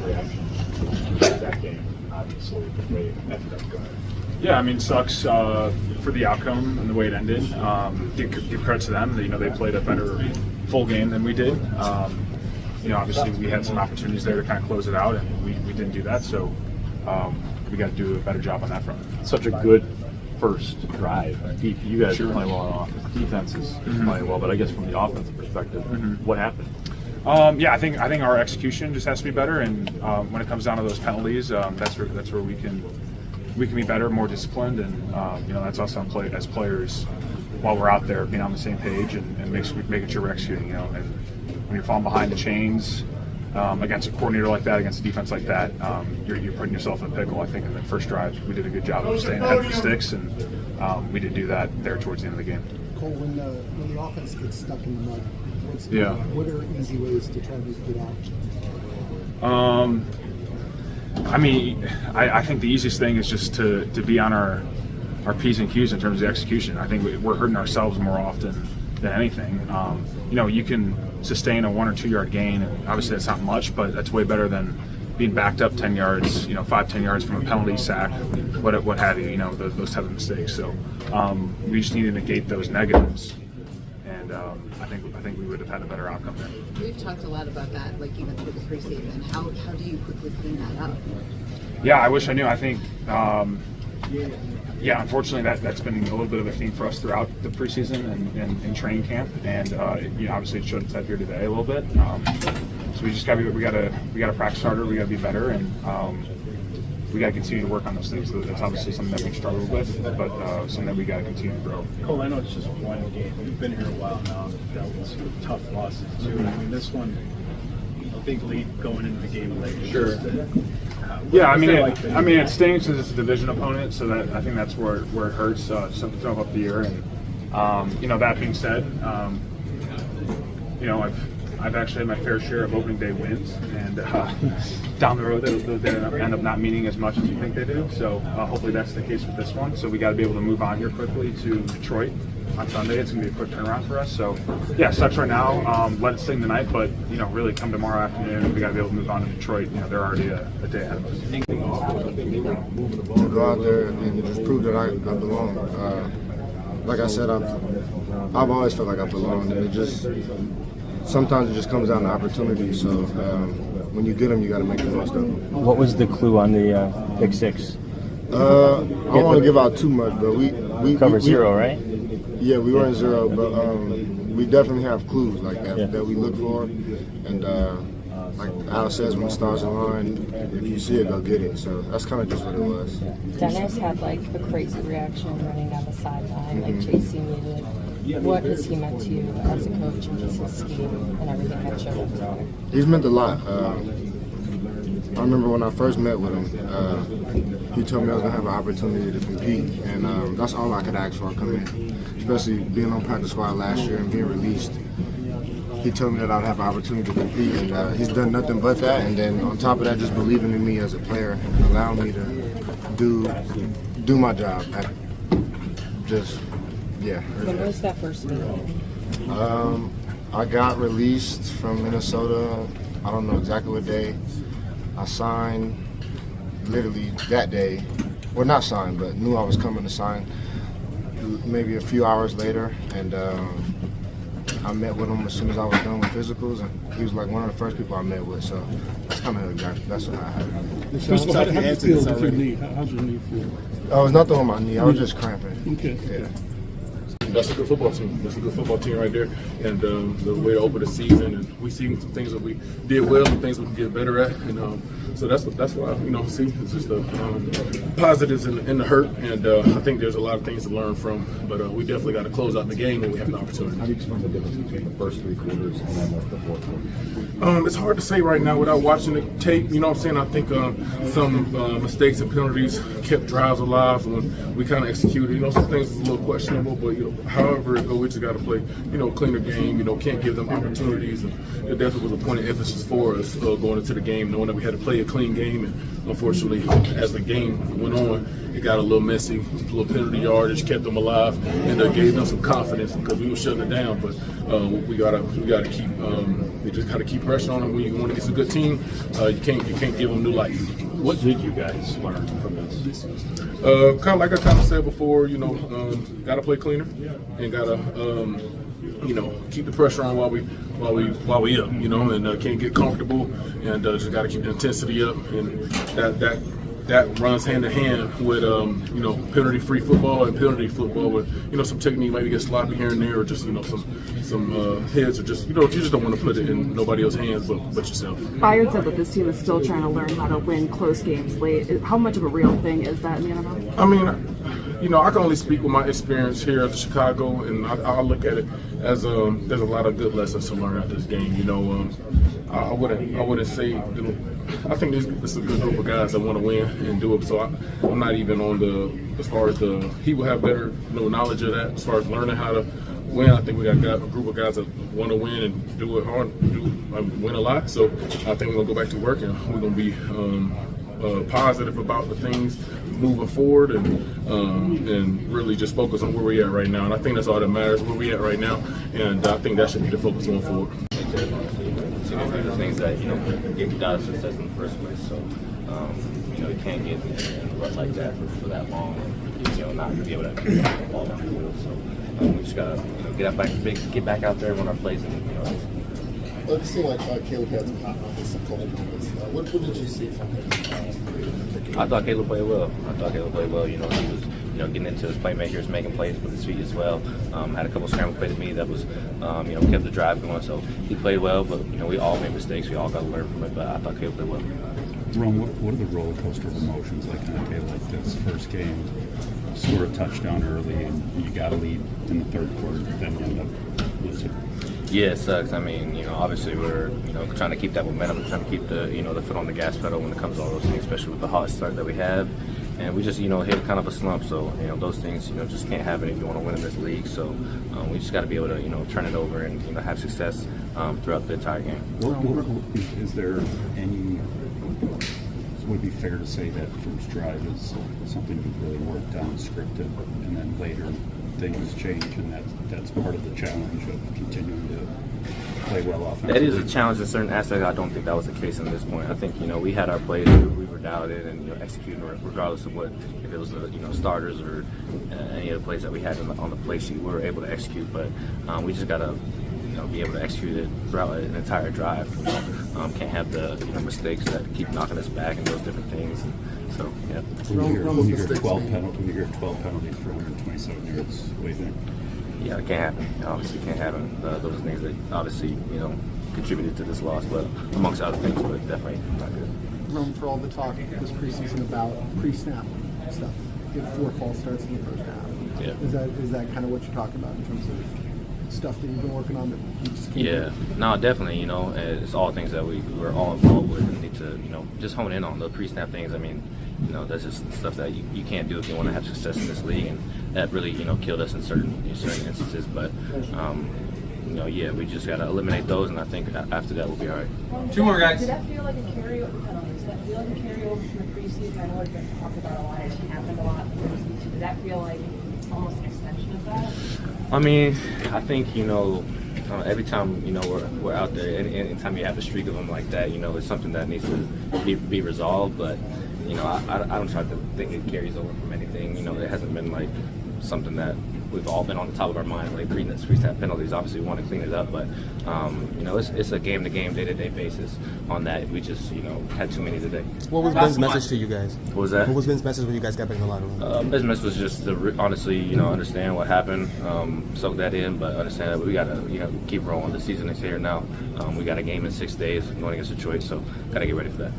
reaction to that game? Obviously, the way it ended up going. Yeah, I mean, it sucks for the outcome and the way it ended. Give credit to them. They played a better full game than we did. Obviously we had some opportunities there to kind of close it out, and we didn't do that. So we got to do a better job on that front. Such a good first drive. You guys are playing well on offense. Defense is playing well, but I guess from the offensive perspective, what happened? I think our execution just has to be better, and when it comes down to those penalties, that's where we can be better, more disciplined, and that's us on play as players while we're out there being on the same page and making sure we're executing. And when you're falling behind the chains against a coordinator like that, against a defense like that, you're putting yourself in a pickle. I think in the first drive we did a good job of staying ahead of the sticks, and we did do that there towards the end of the game. Cole, when the offense gets stuck in the mud, what are easy ways to try to get out? I think the easiest thing is just to be on our P's and Q's in terms of the execution. I think we're hurting ourselves more often than anything. You can sustain a 1 or 2 yard gain, and obviously that's not much, but that's way better than being backed up 10 yards, 5-10 yards from a penalty, sack, what have you, those type of mistakes. So we just need to negate those negatives, and I think we would have had a better outcome there. We've talked a lot about that, like even through the preseason. How do you quickly clean that up? Yeah, I wish I knew. I think, unfortunately that's been a little bit of a theme for us throughout the preseason and training camp, and obviously it showed itself here today a little bit. So we just we gotta practice harder. We gotta be better, and we gotta continue to work on those things. So that's obviously something that we've struggled with, but something that we gotta continue to grow. Cole, I know it's just one game. You've been here a while now. Dealt with some tough losses too. I mean, this one, a big lead going into the game late. Sure. It stings because it's a division opponent, so that I think that's where it hurts. Something throw up the year, and that being said, I've actually had my fair share of opening day wins, and down the road they end up not meaning as much as you think they do. So hopefully that's the case with this one. So we got to be able to move on here quickly to Detroit on Sunday. It's going to be a quick turnaround for us. So yeah, sucks right now. Let it sting tonight, but really come tomorrow afternoon, we got to be able to move on to Detroit. They're already a day ahead of us. To go out there and just prove that I belong. Like I said, I've always felt like I belong, and sometimes it just comes down to opportunity. So when you get them, you got to make the most of them. What was the clue on the pick six? I don't want to give out too much, but we covered zero, right? Yeah, we were in zero, but we definitely have clues like that that we look for, and like Al says, when the stars align, if you see it, go get it. So that's kind of just what it was. Dennis had like a crazy reaction running down the sideline, like chasing you. What has he meant to you as a coach and just his scheme and everything that showed up today? He's meant a lot. I remember when I first met with him, he told me I was going to have an opportunity to compete, and that's all I could ask for coming in, especially being on practice squad last year and being released. He told me that I'd have an opportunity to compete, and he's done nothing but that, and then on top of that, just believing in me as a player and allowing me to do my job. When was that first meeting? I got released from Minnesota, I don't know exactly what day. I signed literally that day. Well, not signed, but knew I was coming to sign maybe a few hours later. And I met with him as soon as I was done with physicals. And he was like one of the first people I met with. So that's kind of that's what I had. First of all, how do you feel with your knee? How's your knee feel? Oh, it was nothing on my knee. I was just cramping. Okay. Yeah. That's a good football team. That's a good football team right there. And the way to open the season, and we see some things that we did well, and things we can get better at. And so that's why see it's just the positives in the hurt, and I think there's a lot of things to learn from. But we definitely got to close out the game when we have an opportunity. How do you explain the difference between the first 3 quarters and then the fourth quarter? It's hard to say right now without watching the tape. You know what I'm saying? I think some mistakes and penalties kept drives alive when we kind of executed. Some things is a little questionable, but however it goes, we just got to play, cleaner game. Can't give them opportunities. And it definitely was a point of emphasis for us going into the game, knowing that we had to play a clean game. And unfortunately, as the game went on, it got a little messy. A little penalty yardage kept them alive, and gave them some confidence because we were shutting it down. But we gotta keep we just gotta keep pressure on them. When you want against a good team, you can't give them new life. What did you guys learn from this? Kind of like I kind of said before, gotta play cleaner and gotta keep the pressure on while we up, and can't get comfortable, and just gotta keep the intensity up, and that runs hand in hand with penalty-free football and penalty football with some technique, maybe get sloppy here and there, or just some hits, or just you just don't want to put it in nobody else's hands but yourself. Byard said that this team is still trying to learn how to win close games late. How much of a real thing is that in the NFL? I mean, I can only speak with my experience here at Chicago, and I look at it as there's a lot of good lessons to learn out this game. I wouldn't say. I think this is a good group of guys that want to win and do it. So I'm not even on as far as he will have better knowledge of that as far as learning how to win. I think we got a group of guys that want to win and do it hard, win a lot. So I think we're gonna go back to work, and we're gonna be positive about the things moving forward, and really just focus on where we're at right now. And I think that's all that matters, where we're at right now, and I think that should be the focus going forward. The things that get you out of success in the first place. So you can't get in a rut like that for that long, and not be able to get the ball down the field. So we just gotta get back out there and run our plays, and It seemed like Caleb had some hot moments, some cold moments. What did you see from him? I thought Caleb played well. He was getting into his playmakers, making plays with his feet as well. Had a couple scramble plays to me that was kept the drive going. So he played well, but we all made mistakes. We all got to learn from it. But I thought Caleb played well. Rome, what are the roller coaster of emotions like on a day like this? First game, score a touchdown early, and you got to lead in the third quarter, then you end up losing. Yeah, it sucks. I mean, obviously we're, trying to keep that momentum, trying to keep the, the foot on the gas pedal when it comes to all those things, especially with the hot start that we have. And we just, hit kind of a slump. So, those things, just can't happen if you want to win in this league. So we just got to be able to, turn it over and, have success throughout the entire game. Is there any, would it be fair to say that first drive is something you've really worked on, scripted, and then later things change, and that's part of the challenge of continuing to play well offensively? That is a challenge in certain aspects. I don't think that was the case in this point. I think we had our plays, we were doubted and executing regardless of what, if it was starters or any of the plays that we had on the play sheet, we were able to execute. But we just got to be able to execute it throughout an entire drive. Can't have the mistakes that keep knocking us back and those different things. So yeah. When you hear 12 penalties for 127 yards, what do you think? Yeah, it can't happen. Obviously, can't happen. Those things that obviously contributed to this loss, but amongst other things, but definitely not good. Rome, for all the talk this preseason about pre-snap stuff, you had 4 false starts in the first half. Yeah. Is that kind of what you're talking about in terms of stuff that you've been working on that you just can't do? No, definitely. It's all things that we're all involved with and need to just hone in on the pre-snap things. I mean, that's just stuff that you can't do if you want to have success in this league, and that really killed us in certain instances. But we just got to eliminate those, and I think after that we'll be all right. 2 more guys. Did that feel like a carryover? Does that feel like a carryover from the preseason? I know it's been talked about a lot. It happened a lot in the preseason. Did that feel like almost an extension of that? I mean, I think every time we're out there, anytime you have a streak of them like that, it's something that needs to be resolved. But I don't try to think it carries over from anything. It hasn't been like something that we've all been on the top of our mind, like pre-snap penalties. Obviously, we want to clean it up, but it's a game-to-game, day-to-day basis on that. We just had too many today. What was Ben's message to you guys? What was that? What was Ben's message when you guys got back in the locker room? Ben's message was just to honestly, understand what happened, soak that in, but understand that we got to keep rolling. The season is here now. We got a game in 6 days going against Detroit, so got to get ready for that.